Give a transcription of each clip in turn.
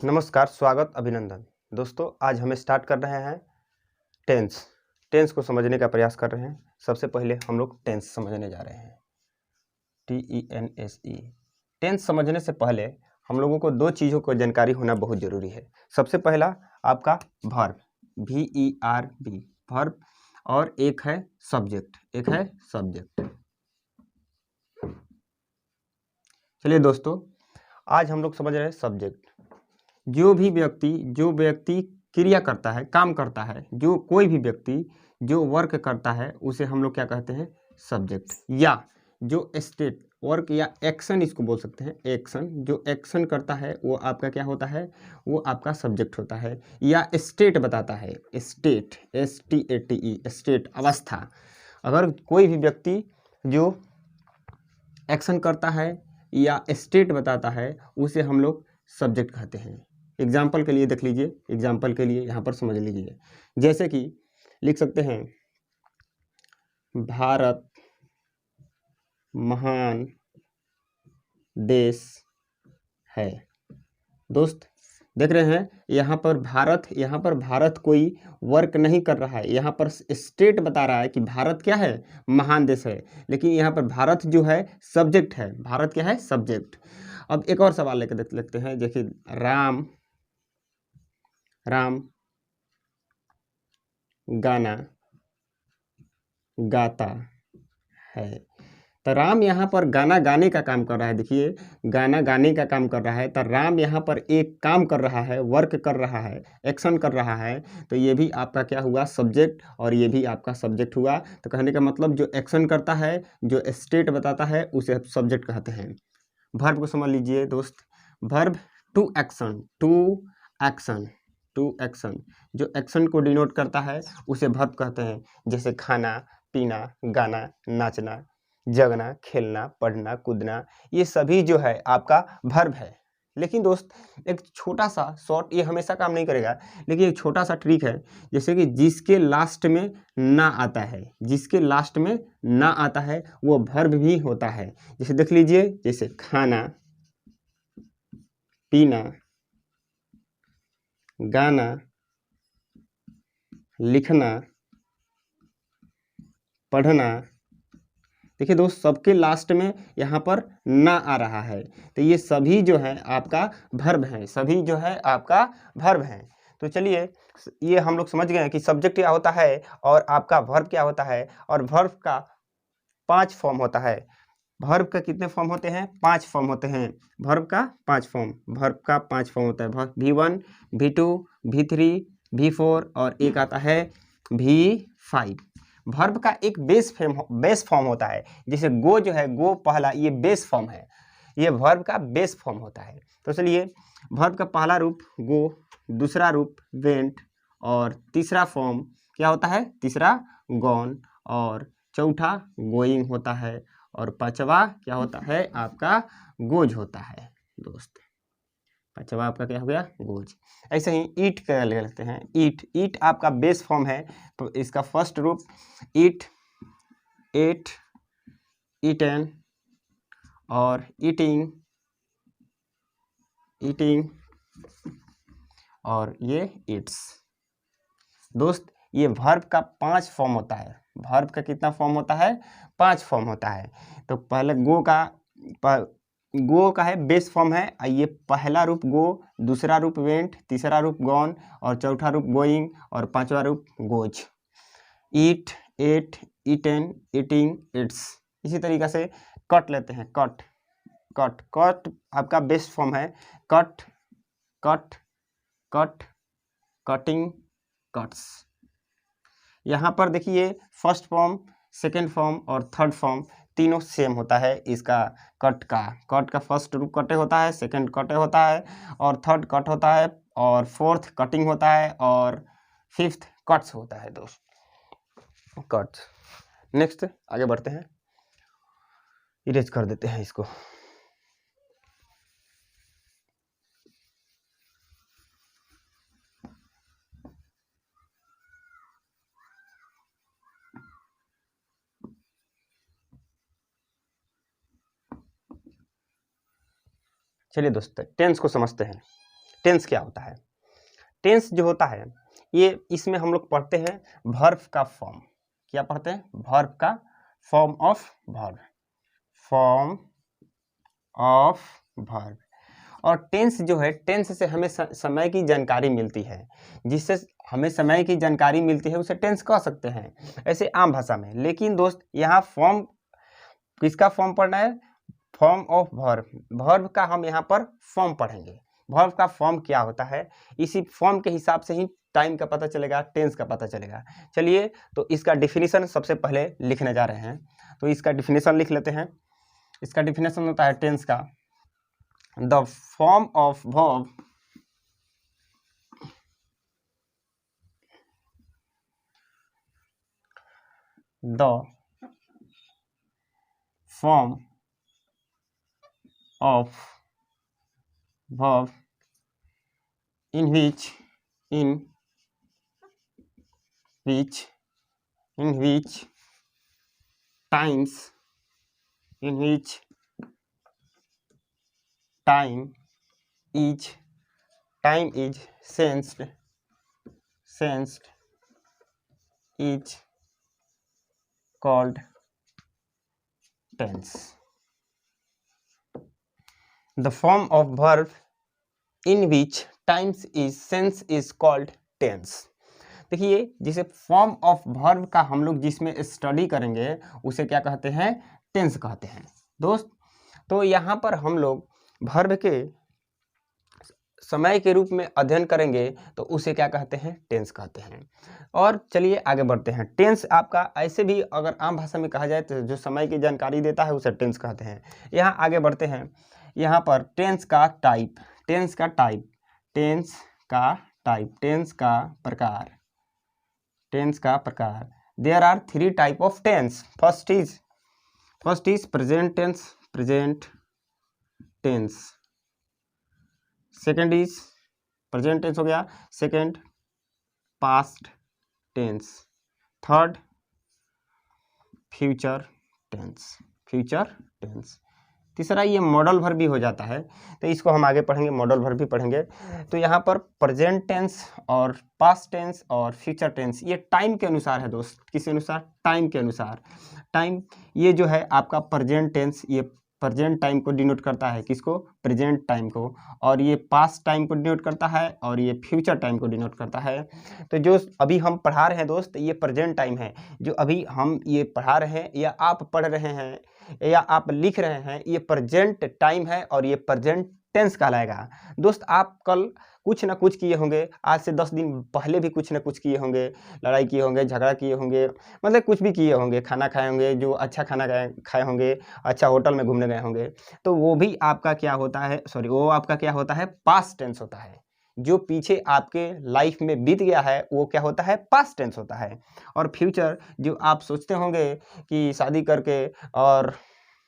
नमस्कार, स्वागत, अभिनंदन। दोस्तों, आज हम स्टार्ट कर रहे हैं टेंस को समझने का प्रयास कर रहे हैं। सबसे पहले हम लोग टेंस समझने जा रहे हैं। TENSE। टेंस समझने से पहले हम लोगों को दो चीज़ों को जानकारी होना बहुत ज़रूरी है। सबसे पहला आपका वर्ब, VERB वर्ब, और एक है सब्जेक्ट। चलिए दोस्तों, आज हम लोग समझ रहे हैं सब्जेक्ट। जो व्यक्ति क्रिया करता है, काम करता है, जो कोई भी व्यक्ति जो वर्क करता है उसे हम लोग क्या कहते हैं? सब्जेक्ट। या जो स्टेट वर्क या एक्शन, इसको बोल सकते हैं एक्शन, जो एक्शन करता है वो आपका क्या होता है? वो आपका सब्जेक्ट होता है। या स्टेट बताता है, स्टेट, STATE, स्टेट, अवस्था। अगर कोई भी व्यक्ति जो एक्शन करता है या स्टेट बताता है उसे हम लोग सब्जेक्ट कहते हैं। एग्जाम्पल के लिए देख लीजिए, एग्जाम्पल के लिए यहाँ पर समझ लीजिए। जैसे कि लिख सकते हैं, भारत महान देश है। दोस्त देख रहे हैं, यहाँ पर भारत कोई वर्क नहीं कर रहा है। यहाँ पर स्टेट बता रहा है कि भारत क्या है? महान देश है। लेकिन यहाँ पर भारत जो है सब्जेक्ट है। भारत क्या है? सब्जेक्ट। अब एक और सवाल लेकर देख लेते हैं। देखिए, राम गाना गाता है। तो राम यहाँ पर गाना गाने का काम कर रहा है। देखिए, गाना गाने का काम कर रहा है, तो राम यहाँ पर एक काम कर रहा है, वर्क कर रहा है, एक्शन कर रहा है। तो ये भी आपका क्या हुआ? सब्जेक्ट, और ये भी आपका सब्जेक्ट हुआ। तो कहने का मतलब जो एक्शन करता है, जो स्टेट बताता है, उसे सब्जेक्ट कहते हैं। वर्ब को समझ लीजिए दोस्त। वर्ब टू एक्शन, जो एक्शन को डिनोट करता है उसे वर्ब कहते हैं। जैसे खाना, पीना, गाना, नाचना, जगना, खेलना, पढ़ना, कूदना, ये सभी जो है आपका वर्ब है। लेकिन दोस्त, एक छोटा सा शॉर्ट, ये हमेशा काम नहीं करेगा, लेकिन एक छोटा सा ट्रिक है। जैसे कि जिसके लास्ट में ना आता है, वो वर्ब भी होता है। जैसे देख लीजिए, जैसे खाना, पीना, गाना, लिखना, पढ़ना। देखिए दोस्त, सबके लास्ट में यहाँ पर ना आ रहा है, तो ये सभी जो है आपका वर्ब हैं, तो चलिए, ये हम लोग समझ गए हैं कि सब्जेक्ट क्या होता है और आपका वर्ब क्या होता है। और वर्ब का 5 फॉर्म होता है। वर्ब का कितने फॉर्म होते हैं? 5 फॉर्म होते हैं। वर्ब का 5 फॉर्म होता है। V1, V2, V3, V4 और एक आता है V5। वर्ब का एक बेस फॉर्म होता है। जैसे गो जो है, गो पहला, ये बेस फॉर्म है, ये वर्ब का बेस फॉर्म होता है। तो चलिए, वर्ब का पहला रूप गो, दूसरा रूप वेंट, और तीसरा फॉर्म क्या होता है? तीसरा गॉन, और चौथा गोइंग होता है, और पांचवा क्या होता है? आपका गोज होता है। दोस्त, पांचवा आपका क्या हो गया? गोज। ऐसे ही ईट का ले लेते हैं। ईट आपका बेस फॉर्म है, तो इसका फर्स्ट रूप ईट, एट, ईटन, और ईटिंग, और ये ईट्स। दोस्त, ये वर्ब का 5 फॉर्म होता है। वर्ब का कितना फॉर्म होता है? 5 फॉर्म होता है। तो पहले गो का है, बेस फॉर्म है। ये पहला रूप गो, दूसरा रूप वेंट, तीसरा रूप गॉन, और चौथा रूप गोइंग, और पांचवा रूप goes. Eat, ate, eaten, eating, eats. इसी तरीके से कट लेते हैं। कट आपका बेस फॉर्म है। Cut, cutting, cuts. यहाँ पर देखिए, फर्स्ट फॉर्म, सेकेंड फॉर्म और थर्ड फॉर्म तीनों सेम होता है। इसका कट का फर्स्ट रूप कटे होता है, सेकेंड कटे होता है, और थर्ड कट होता है, और फोर्थ कटिंग होता है, और फिफ्थ कट्स होता है। दोस्त, कट्स। नेक्स्ट आगे बढ़ते हैं, इरेज कर देते हैं इसको। चलिए दोस्त, टेंस को समझते हैं। टेंस क्या होता है। टेंस जो होता है ये इसमें हम लोग पढ़ते हैं वर्ब का फॉर्म। क्या पढ़ते हैं? वर्ब का form of verb, form of verb. और टेंस जो है, टेंस से हमें समय की जानकारी मिलती है, जिससे हमें समय की जानकारी मिलती है उसे टेंस कह सकते हैं ऐसे आम भाषा में। लेकिन दोस्त यहाँ फॉर्म, किसका फॉर्म पढ़ना है? फॉर्म ऑफ वर्ब, वर्ब का हम यहाँ पर फॉर्म पढ़ेंगे। वर्ब का फॉर्म क्या होता है, इसी फॉर्म के हिसाब से ही टाइम का पता चलेगा, टेंस का पता चलेगा। चलिए तो इसका डिफिनीशन सबसे पहले लिखने जा रहे हैं, तो इसका डिफिनीशन लिख लेते हैं। इसका डिफिनीशन होता है टेंस का, the form of verb the form of verb in which times time is sensed is called tense. The form of verb in which times is sense is called tense. देखिए, जिसे form of verb का हम लोग जिसमें study करेंगे उसे क्या कहते हैं? टेंस कहते हैं दोस्त। तो यहाँ पर हम लोग वर्ब के समय के रूप में अध्ययन करेंगे तो उसे क्या कहते हैं? टेंस कहते हैं। और चलिए आगे बढ़ते हैं। टेंस आपका ऐसे भी अगर आम भाषा में कहा जाए तो जो समय की जानकारी देता है उसे टेंस कहते हैं। यहाँ आगे बढ़ते हैं। यहाँ पर टेंस का टाइप, टेंस का टाइप, टेंस का टाइप, टेंस का प्रकार, टेंस का प्रकार। There are 3 type of tense. First is present tense, present tense. Second is present tense हो गया, second past tense. Third future tense, future tense. तीसरा ये मॉडल वर्ब भी हो जाता है, तो इसको हम आगे पढ़ेंगे, मॉडल वर्ब भी पढ़ेंगे। तो यहाँ पर प्रेजेंट टेंस और पास्ट टेंस और फ्यूचर टेंस ये टाइम के अनुसार है दोस्त। किस अनुसार? टाइम के अनुसार। टाइम ये जो है आपका प्रेजेंट टेंस, ये प्रेजेंट टाइम को डिनोट करता है। किसको? प्रेजेंट टाइम को। और ये पास्ट टाइम को डिनोट करता है और ये फ्यूचर टाइम को डिनोट करता है। तो जो अभी हम पढ़ा रहे हैं दोस्त, ये प्रेजेंट टाइम है। जो अभी हम ये पढ़ा रहे हैं या आप पढ़ रहे हैं या आप लिख रहे हैं, ये प्रेजेंट टाइम है और ये प्रेजेंट टेंस कहलाएगा। दोस्त आप कल कुछ ना कुछ किए होंगे, आज से 10 दिन पहले भी कुछ ना कुछ किए होंगे, लड़ाई किए होंगे, झगड़ा किए होंगे, मतलब कुछ भी किए होंगे, खाना खाए होंगे, जो अच्छा खाना खाए होंगे, अच्छा होटल में घूमने गए होंगे, तो वो भी आपका क्या होता है? वो आपका क्या होता है? पास्ट टेंस होता है। जो पीछे आपके लाइफ में बीत गया है वो क्या होता है? पास्ट टेंस होता है। और फ्यूचर, जो आप सोचते होंगे कि शादी करके और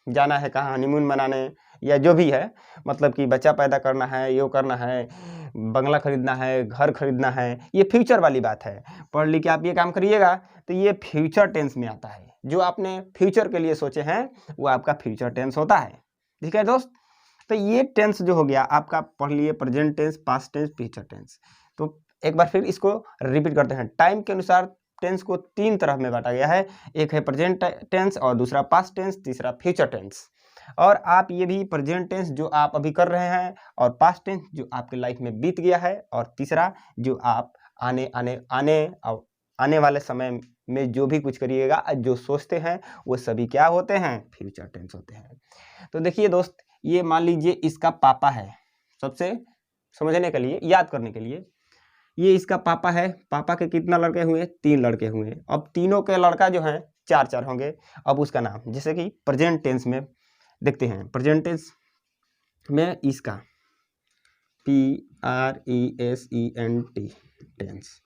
जाना है कहाँ, हनीमून मनाने या जो भी है, मतलब कि बच्चा पैदा करना है, ये करना है, बंगला खरीदना है, घर खरीदना है, ये फ्यूचर वाली बात है। पढ़ लिख के आप ये काम करिएगा तो ये फ्यूचर टेंस में आता है। जो आपने फ्यूचर के लिए सोचे हैं वो आपका फ्यूचर टेंस होता है। ठीक है दोस्त? तो ये टेंस जो हो गया आपका, पढ़ लिए present tense, past tense, future tense. तो एक बार फिर इसको रिपीट करते हैं। टाइम के अनुसार टेंस को 3 तरह में बांटा गया है। एक है प्रेजेंट टेंस और दूसरा पास्ट टेंस, तीसरा फ्यूचर टेंस। और आप ये भी प्रेजेंट टेंस जो आप अभी कर रहे हैं, और पास्ट टेंस जो आपके लाइफ में बीत गया है, और तीसरा जो आप आने वाले समय में जो भी कुछ करिएगा, जो सोचते हैं वो सभी क्या होते हैं? फ्यूचर टेंस होते हैं। तो देखिए दोस्त, ये मान लीजिए इसका पापा है। सबसे समझने के लिए, याद करने के लिए, ये इसका पापा है। पापा के कितना लड़के हुए? 3 लड़के हुए। अब तीनों के लड़का जो है 4 होंगे। अब उसका नाम, जैसे कि प्रेजेंट टेंस में देखते हैं, प्रेजेंट टेंस में इसका PRESENT टेंस।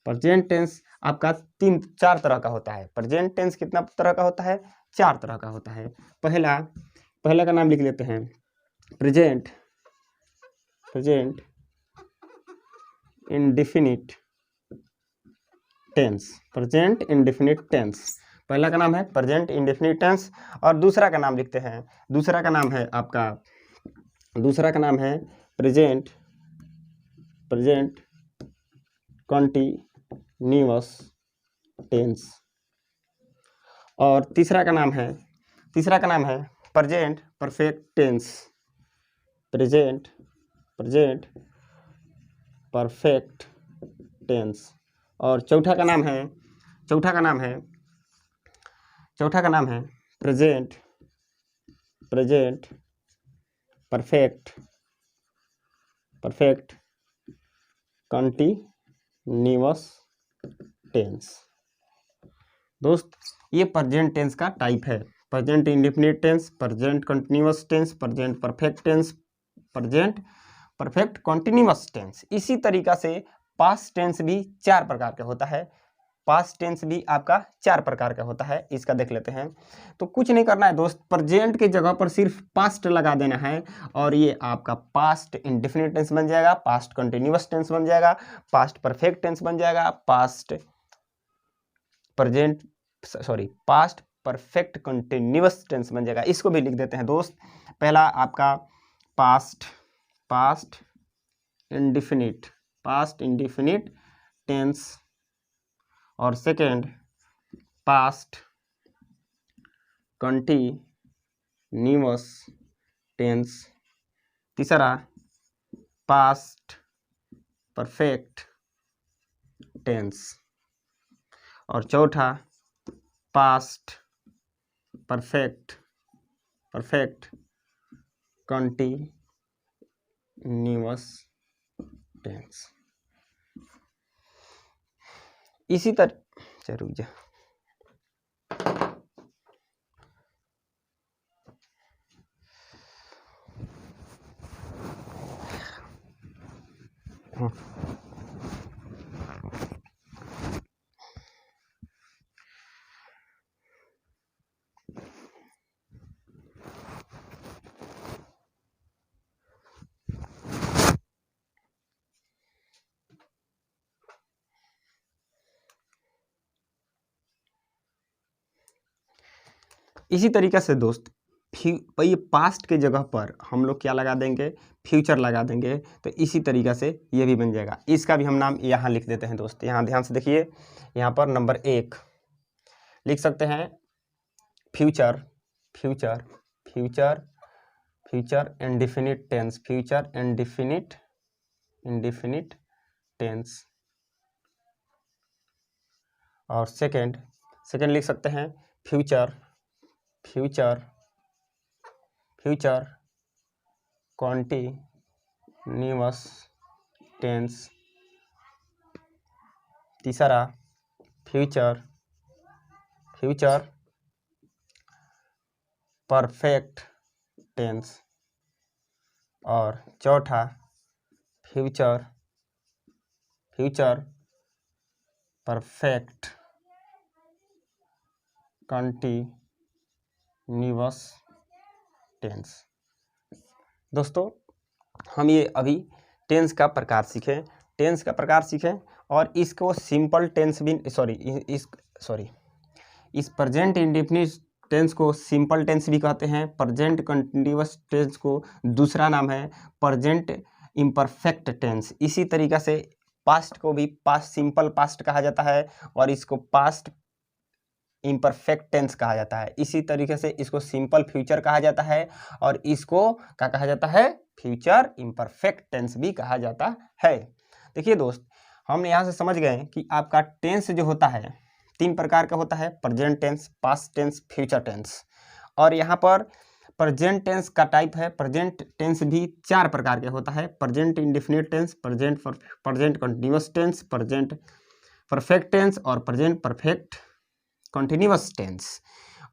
प्रेजेंट टेंस आपका 4 तरह का होता है। प्रेजेंट टेंस कितना तरह का होता है? 4 तरह का होता है। पहला का नाम लिख लेते हैं, present indefinite tense. Present indefinite tense पहला का नाम है प्रेजेंट इंडेफिनिट टेंस। और दूसरा का नाम लिखते हैं, दूसरा का नाम है प्रेजेंट प्रेजेंट कंटिन्यूअस टेंस। और तीसरा का नाम है present perfect tense. Present perfect tense. और चौथा का नाम है प्रेजेंट परफेक्ट कंटिन्यूअस टेंस। दोस्त ये प्रेजेंट टेंस का टाइप है। Present indefinite tense, present continuous tense, present perfect tense, present perfect continuous tense. इसी तरीका से पास्ट टेंस भी 4 प्रकार का होता है। पास्ट टेंस भी आपका 4 प्रकार का होता है। इसका देख लेते हैं। तो कुछ नहीं करना है दोस्त, प्रेजेंट के जगह पर सिर्फ पास्ट लगा देना है और ये आपका पास्ट इंडेफिनिट टेंस बन जाएगा, पास्ट कंटिन्यूअस टेंस बन जाएगा, पास्ट परफेक्ट टेंस बन जाएगा, पास्ट परफेक्ट कंटिन्यूअस टेंस बन जाएगा। इसको भी लिख देते हैं दोस्त। पहला आपका पास्ट इंडेफिनिट टेंस, और सेकेंड पास्ट कंटिन्यूअस टेंस, तीसरा पास्ट परफेक्ट टेंस, और चौथा पास्ट परफेक्ट कंटिन्यूअस टेंस। इसी तरह रुक जा, इसी तरीके से दोस्त ये पास्ट के जगह पर हम लोग क्या लगा देंगे, फ्यूचर लगा देंगे। तो इसी तरीक़ा से ये भी बन जाएगा। इसका भी हम नाम यहाँ लिख देते हैं दोस्त। यहाँ ध्यान से देखिए, यहाँ पर नंबर 1 लिख सकते हैं future indefinite tense, future indefinite tense. और सेकेंड लिख सकते हैं फ्यूचर कंटिन्यूअस टेंस। तीसरा फ्यूचर परफेक्ट टेंस। और चौथा फ्यूचर परफेक्ट कंटिन्यूअस टेंस। दोस्तों हम ये अभी टेंस का प्रकार सीखें और इसको सिंपल टेंस भी इस प्रेजेंट इंडेफिनिट टेंस को सिंपल टेंस भी कहते हैं। प्रेजेंट कंटिन्यूअस टेंस को दूसरा नाम है प्रेजेंट इम्परफेक्ट टेंस। इसी तरीक़ा से पास्ट को भी सिंपल पास्ट कहा जाता है और इसको पास्ट इम्परफेक्ट टेंस कहा जाता है। इसी तरीके से इसको सिंपल फ्यूचर कहा जाता है और इसको क्या कहा जाता है, फ्यूचर इम्परफेक्ट टेंस भी कहा जाता है। देखिए दोस्त, हम यहाँ से समझ गए कि आपका टेंस जो होता है 3 प्रकार का होता है, present tense, past tense, future tense. और यहाँ पर प्रेजेंट टेंस का टाइप है, प्रेजेंट टेंस भी 4 प्रकार के होता है। Present indefinite tense, present continuous tense, present perfect tense और प्रेजेंट परफेक्ट कंटिन्यूअस टेंस।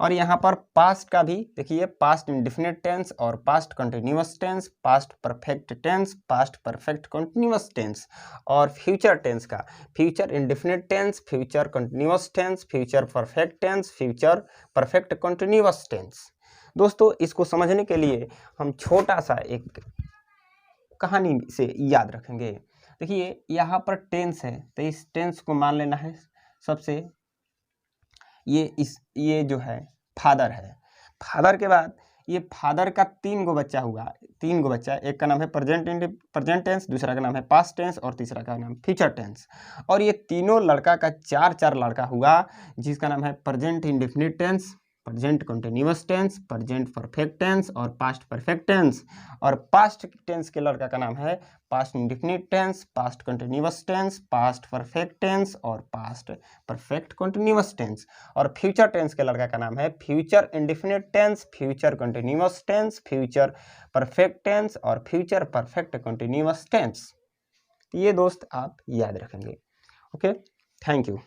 और यहाँ पर पास्ट का भी देखिए, पास्ट इंडेफिनिट टेंस और past continuous tense, past perfect tense, past perfect continuous tense. और फ्यूचर टेंस का future indefinite tense, future continuous tense, future perfect tense, future perfect continuous tense. दोस्तों इसको समझने के लिए हम छोटा सा एक कहानी से याद रखेंगे। देखिए यहाँ पर टेंस है, तो इस टेंस को मान लेना है सबसे, ये जो है फादर है। फादर के बाद ये फादर का 3 गो बच्चा हुआ, 3 गो बच्चा, एक का नाम है प्रेजेंट टेंस, दूसरा का नाम है पास्ट टेंस और तीसरा का नाम फ्यूचर टेंस। और ये तीनों लड़का का 4 लड़का हुआ, जिसका नाम है present indefinite tense, present continuous tense, present perfect tense और पास्ट परफेक्ट टेंस। और पास्ट टेंस के लड़का का नाम है past indefinite tense, past continuous tense, past perfect tense और पास्ट परफेक्ट कंटिन्यूअस टेंस। और फ्यूचर टेंस के लड़का का नाम है future indefinite tense, future continuous tense, future perfect tense और फ्यूचर परफेक्ट कंटिन्यूअस टेंस। ये दोस्त आप याद रखेंगे। Okay, thank you.